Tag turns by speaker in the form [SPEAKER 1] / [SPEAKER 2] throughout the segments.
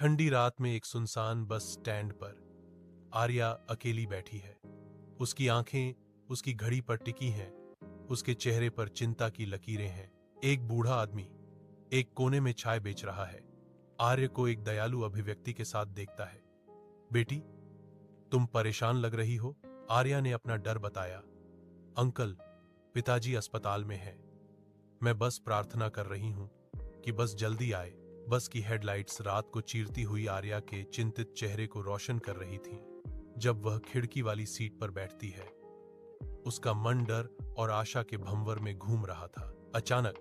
[SPEAKER 1] ठंडी रात में एक सुनसान बस स्टैंड पर आर्या अकेली बैठी है। उसकी आंखें उसकी घड़ी पर टिकी हैं। उसके चेहरे पर चिंता की लकीरें हैं। एक बूढ़ा आदमी एक कोने में चाय बेच रहा है। आर्य को एक दयालु अभिव्यक्ति के साथ देखता है। बेटी, तुम परेशान लग रही हो। आर्या ने अपना डर बताया। अंकल, पिताजी अस्पताल में हैं। मैं बस प्रार्थना कर रही हूं कि बस जल्दी आए। बस की हेडलाइट्स रात को चीरती हुई आर्या के चिंतित चेहरे को रोशन कर रही थीं। जब वह खिड़की वाली सीट पर बैठती है, उसका मन डर और आशा के भंवर में घूम रहा था। अचानक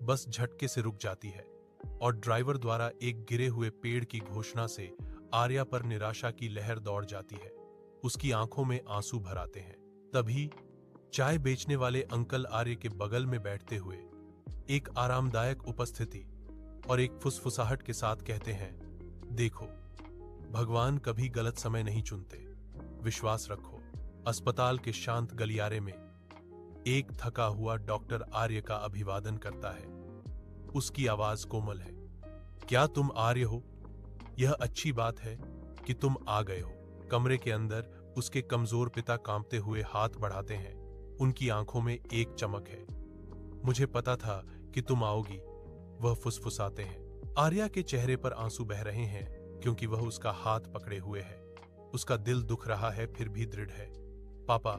[SPEAKER 1] बस झटके से रुक जाती है और ड्राइवर द्वारा एक गिरे हुए पेड़ की घोषणा से आर्या पर निराशा की लहर दौड़ जाती है। उसकी आंखों में आंसू भर आते हैं। तभी चाय बेचने वाले अंकल आर्य के बगल में बैठते हुए एक आरामदायक उपस्थिति और एक फुसफुसाहट के साथ कहते हैं, देखो, भगवान कभी गलत समय नहीं चुनते। विश्वास रखो। अस्पताल के शांत गलियारे में एक थका हुआ डॉक्टर आर्य का अभिवादन करता है। उसकी आवाज कोमल है। क्या तुम आर्य हो? यह अच्छी बात है कि तुम आ गए हो। कमरे के अंदर उसके कमजोर पिता कांपते हुए हाथ बढ़ाते हैं। उनकी आंखों में एक चमक है। मुझे पता था कि तुम आओगी, वह फुसफुसाते हैं। आर्या के चेहरे पर आंसू बह रहे हैं क्योंकि वह उसका हाथ पकड़े हुए है। उसका दिल दुख रहा है, फिर भी दृढ़ है। पापा,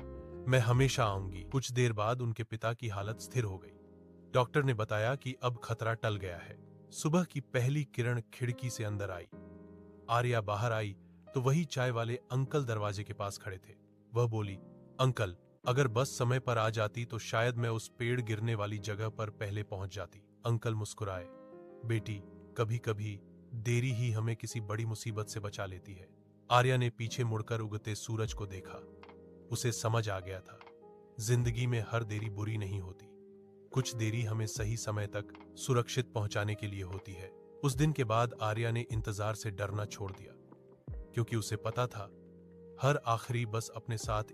[SPEAKER 1] मैं हमेशा आऊंगी। कुछ देर बाद उनके पिता की हालत स्थिर हो गई। डॉक्टर ने बताया कि अब खतरा टल गया है। सुबह की पहली किरण खिड़की से अंदर आई। आर्या बाहर आई तो वही चाय वाले अंकल दरवाजे के पास खड़े थे। वह बोली, अंकल, अगर बस समय पर आ जाती तो शायद मैं उस पेड़ गिरने वाली जगह पर पहले पहुंच जाती। अंकल मुस्कुराए। बेटी, कभी कभी देरी ही हमें किसी बड़ी मुसीबत से बचा लेती है। आर्या ने पीछे मुड़कर उगते सूरज को देखा। उसे समझ आ गया था, जिंदगी में हर देरी बुरी नहीं होती। कुछ देरी हमें सही समय तक सुरक्षित पहुंचाने के लिए होती है। उस दिन के बाद आर्या ने इंतजार से डरना छोड़ दिया, क्योंकि उसे पता था हर आखिरी बस अपने साथ